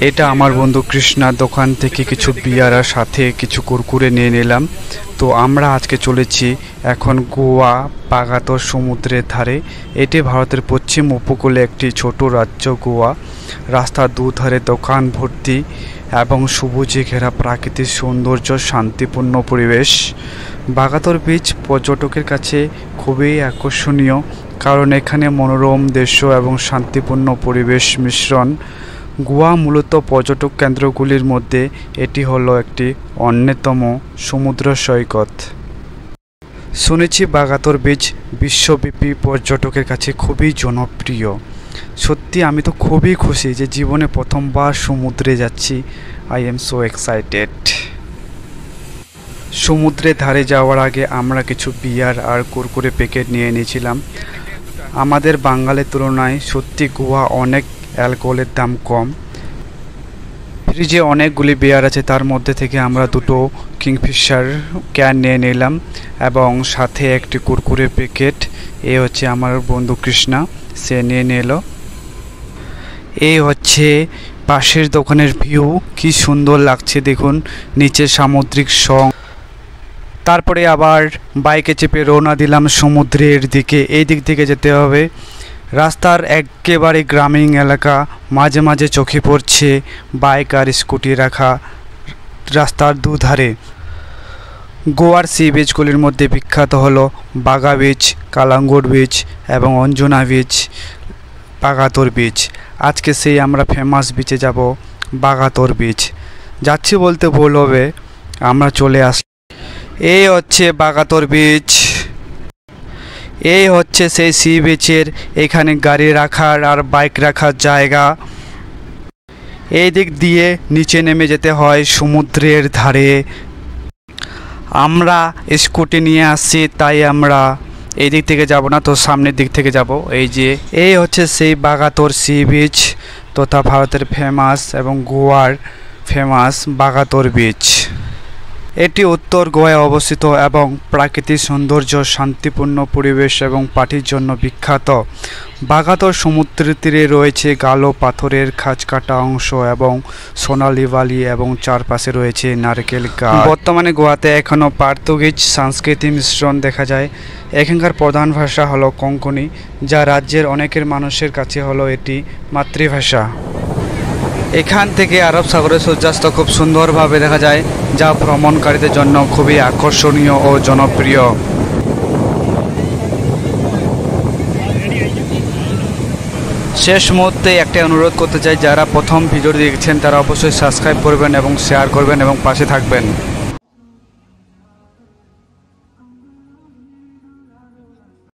এটা আমার বন্ধু কৃষ্ণা দোকান থেকে কিছু বিয়ার সাথে কিছু কুরকুরে নিয়ে নিলাম। তো আমরা আজকে চলেছি এখন গোয়া বাগাতোর সমুদ্রের ধারে। এটি ভারতের পশ্চিম উপকূলে একটি ছোট রাজ্য গোয়া। রাস্তার দুধারে দোকান ভর্তি এবং সবুজে ঘেরা প্রাকৃতিক সৌন্দর্য, শান্তিপূর্ণ পরিবেশ। বাগাতোর বিচ পর্যটকের কাছে খুবই আকর্ষণীয়, কারণ এখানে মনোরম দৃশ্য এবং শান্তিপূর্ণ পরিবেশ মিশ্রণ। গোয়া মূলত পর্যটক কেন্দ্রগুলির মধ্যে এটি হলো একটি অন্যতম সমুদ্র সৈকত। শুনেছি বাগাতোর বিচ বিশ্বব্যাপী পর্যটকের কাছে খুবই জনপ্রিয়। সত্যি আমি তো খুবই খুশি যে জীবনে প্রথমবার সমুদ্রে যাচ্ছি। I am so excited. সমুদ্রের ধারে যাওয়ার আগে আমরা কিছু বিয়ার আর কুরকুরে প্যাকেট নিয়ে নিয়েছিলাম। আমাদের বাঙালির তুলনায় সত্যি গোয়া অনেক অ্যালকোহলের দাম কম। ফ্রিজে অনেকগুলি বিয়ার আছে, তার মধ্যে থেকে আমরা দুটো কিংফিশার ক্যান নিয়ে নিলাম এবং সাথে একটি কুরকুরে প্যাকেট। এই হচ্ছে আমার বন্ধু কৃষ্ণা, সে নিয়ে নিল। এই হচ্ছে পাশের দোকানের ভিউ, কি সুন্দর লাগছে দেখুন, নিচে সামুদ্রিক সং। তারপরে আবার বাইকে চেপে রওনা দিলাম সমুদ্রের দিকে। এই দিক থেকে যেতে হবে। রাস্তার একেবারে গ্রামীণ এলাকা, মাঝে মাঝে চোখে পড়ছে বাইক আর স্কুটি রাখা রাস্তার দুধারে। গোয়ার সি বিচগুলির মধ্যে বিখ্যাত হলো বাগা বিচ, কালাঙ্গুর বিচ এবং অঞ্জনা বিচ, বাগাতোর বিচ। আজকে সেই আমরা ফেমাস বিচে যাব, বাগাতোর বিচ। যাচ্ছি বলতে ভুল হবে, আমরা চলে আসলাম। এই হচ্ছে বাগাতোর বিচ। এই হচ্ছে সেই সি বিচের, এখানে গাড়ি রাখার আর বাইক রাখার জায়গা। এই দিক দিয়ে নিচে নেমে যেতে হয় সমুদ্রের ধারে। আমরা স্কুটি নিয়ে আসছি, তাই আমরা এই দিক থেকে যাব না, তো সামনের দিক থেকে যাব। এই হচ্ছে সেই বাগাতোর সি বিচ, তথা ভারতের ফেমাস এবং গোয়ার ফেমাস বাগাতোর বিচ। এটি উত্তর গোয়ায় অবস্থিত এবং প্রাকৃতিক সৌন্দর্য, শান্তিপূর্ণ পরিবেশ এবং পার্টির জন্য বিখ্যাত। বাগাতোর সমুদ্রের তীরে রয়েছে কালো পাথরের খাঁজ কাটা অংশ এবং সোনালি বালি এবং চারপাশে রয়েছে নারকেল গাছ। বর্তমানে গোয়াতে এখনও পর্তুগিজ সংস্কৃতি মিশ্রণ দেখা যায়। এখানকার প্রধান ভাষা হলো কোঙ্কনি, যা রাজ্যের অনেকের মানুষের কাছে হলো এটি মাতৃভাষা। এখান থেকে আরব সাগরের সূর্যাস্ত খুব সুন্দরভাবে দেখা যায়, যা ভ্রমণকারীদের জন্য খুবই আকর্ষণীয় ও জনপ্রিয়। শেষ মুহূর্তে একটা অনুরোধ করতে চাই, যারা প্রথম ভিডিও দেখছেন তারা অবশ্যই সাবস্ক্রাইব করবেন এবং শেয়ার করবেন এবং পাশে থাকবেন।